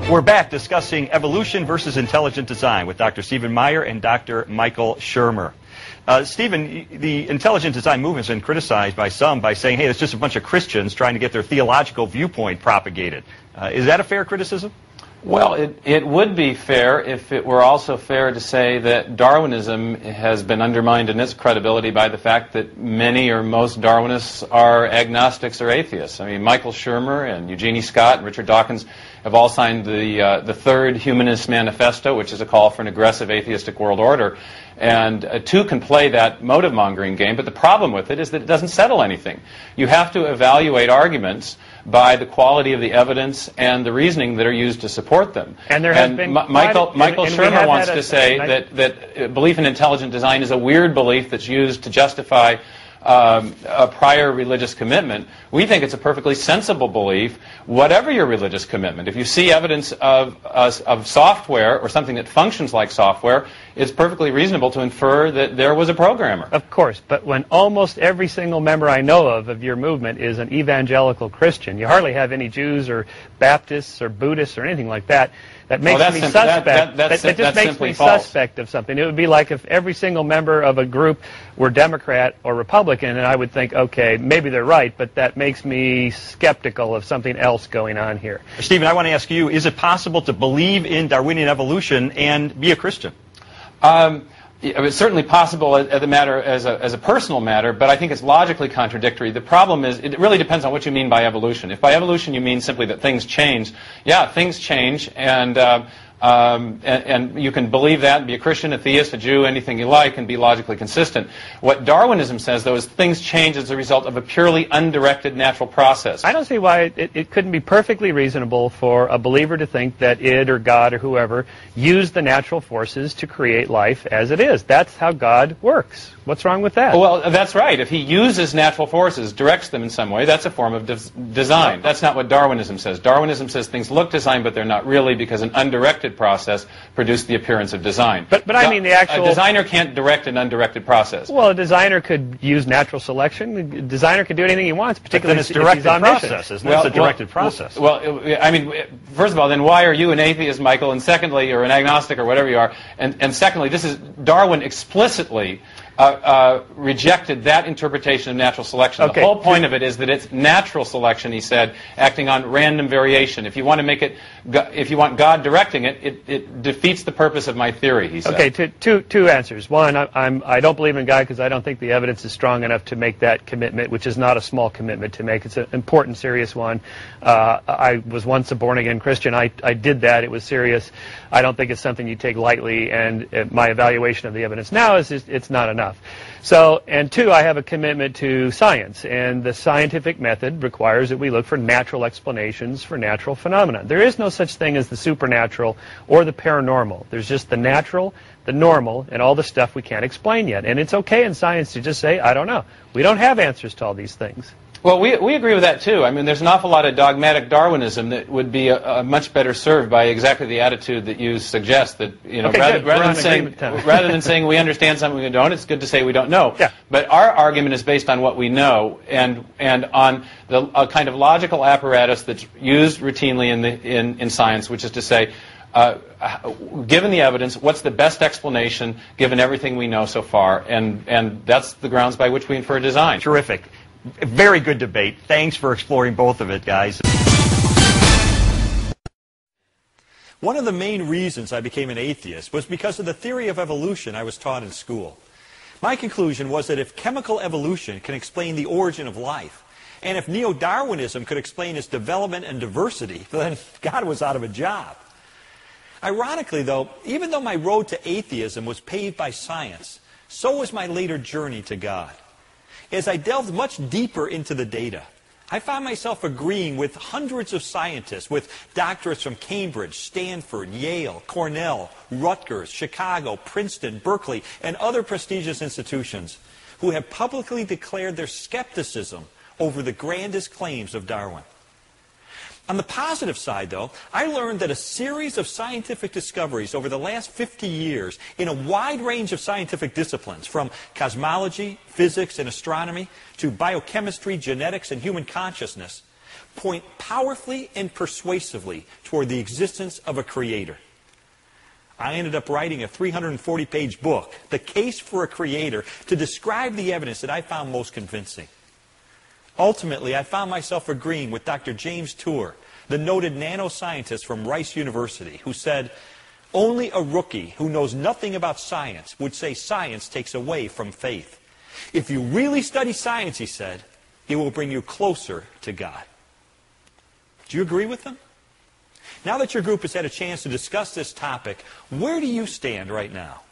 We're back discussing evolution versus intelligent design with Dr. Stephen Meyer and Dr. Michael Shermer. Stephen, the intelligent design movement has been criticized by some by saying, hey, it's just a bunch of Christians trying to get their theological viewpoint propagated. Is that a fair criticism? Well, it would be fair if it were also fair to say that Darwinism has been undermined in its credibility by the fact that many or most Darwinists are agnostics or atheists. I mean, Michael Shermer and Eugenie Scott and Richard Dawkins have all signed the Third Humanist Manifesto, which is a call for an aggressive atheistic world order. And two can play that motive-mongering game, but the problem with it is that it doesn't settle anything. You have to evaluate arguments by the quality of the evidence and the reasoning that are used to support them. And there has been Michael Shermer wants to say that belief in intelligent design is a weird belief that's used to justify a prior religious commitment. We think it's a perfectly sensible belief, whatever your religious commitment. If you see evidence of software or something that functions like software, it's perfectly reasonable to infer that there was a programmer. Of course, but when almost every single member I know of your movement is an evangelical Christian, you hardly have any Jews or Baptists or Buddhists or anything like that. That makes me suspect. That just makes me suspect of something. It would be like if every single member of a group were Democrat or Republican, and I would think, okay, maybe they're right, but that makes me skeptical of something else going on here. Stephen, I want to ask you, is it possible to believe in Darwinian evolution and be a Christian? It's certainly possible as a personal matter, but I think it's logically contradictory. The problem is, it really depends on what you mean by evolution. If by evolution you mean simply that things change, yeah, things change, and you can believe that and be a Christian, a theist, a Jew, anything you like, and be logically consistent. What Darwinism says, though, is things change as a result of a purely undirected natural process. I don't see why it couldn't be perfectly reasonable for a believer to think that it or God or whoever used the natural forces to create life as it is. That's how God works. What's wrong with that? Well, that's right. If he uses natural forces, directs them in some way, that's a form of design. That's not what Darwinism says. Darwinism says things look designed, but they're not really, because an undirected process produced the appearance of design. But I mean the actual... A designer can't direct an undirected process. Well, a designer could use natural selection. A designer could do anything he wants, particularly if he's process, isn't it? It's a directed process. Well, I mean, first of all, then why are you an atheist, Michael? And secondly, or an agnostic, or whatever you are. And secondly, Darwin explicitly rejected that interpretation of natural selection. Okay. The whole point of it is that it's natural selection, he said, acting on random variation. If you want to make it, if you want God directing it, it defeats the purpose of my theory, he said. Okay, two answers. One, I don't believe in God because I don't think the evidence is strong enough to make that commitment, which is not a small commitment to make. It's an important, serious one. I was once a born-again Christian. I did that. It was serious. I don't think it's something you take lightly, and my evaluation of the evidence now is it's not enough. So, and two, I have a commitment to science, and the scientific method requires that we look for natural explanations for natural phenomena. There is no such thing as the supernatural or the paranormal. There's just the natural, the normal, and all the stuff we can't explain yet. And it's okay in science to just say, I don't know. We don't have answers to all these things. Well, we agree with that, too. I mean, there's an awful lot of dogmatic Darwinism that would be much better served by exactly the attitude that you suggest, that, you know, okay, rather than saying we understand something we don't, it's good to say we don't know. Yeah. But our argument is based on what we know and on a kind of logical apparatus that's used routinely in science, which is to say, given the evidence, what's the best explanation given everything we know so far? And that's the grounds by which we infer design. Terrific. Very good debate. Thanks for exploring both of it, guys. One of the main reasons I became an atheist was because of the theory of evolution I was taught in school. My conclusion was that if chemical evolution can explain the origin of life, and if neo-Darwinism could explain its development and diversity, then God was out of a job. Ironically, though, even though my road to atheism was paved by science, so was my later journey to God. As I delved much deeper into the data, I found myself agreeing with hundreds of scientists with doctorates from Cambridge, Stanford, Yale, Cornell, Rutgers, Chicago, Princeton, Berkeley, and other prestigious institutions who have publicly declared their skepticism over the grandest claims of Darwin. On the positive side, though, I learned that a series of scientific discoveries over the last 50 years in a wide range of scientific disciplines, from cosmology, physics, and astronomy, to biochemistry, genetics, and human consciousness, point powerfully and persuasively toward the existence of a creator. I ended up writing a 340-page book, The Case for a Creator, to describe the evidence that I found most convincing. Ultimately, I found myself agreeing with Dr. James Tour, the noted nanoscientist from Rice University, who said, "Only a rookie who knows nothing about science would say science takes away from faith. If you really study science," he said, "it will bring you closer to God." Do you agree with him? Now that your group has had a chance to discuss this topic, where do you stand right now?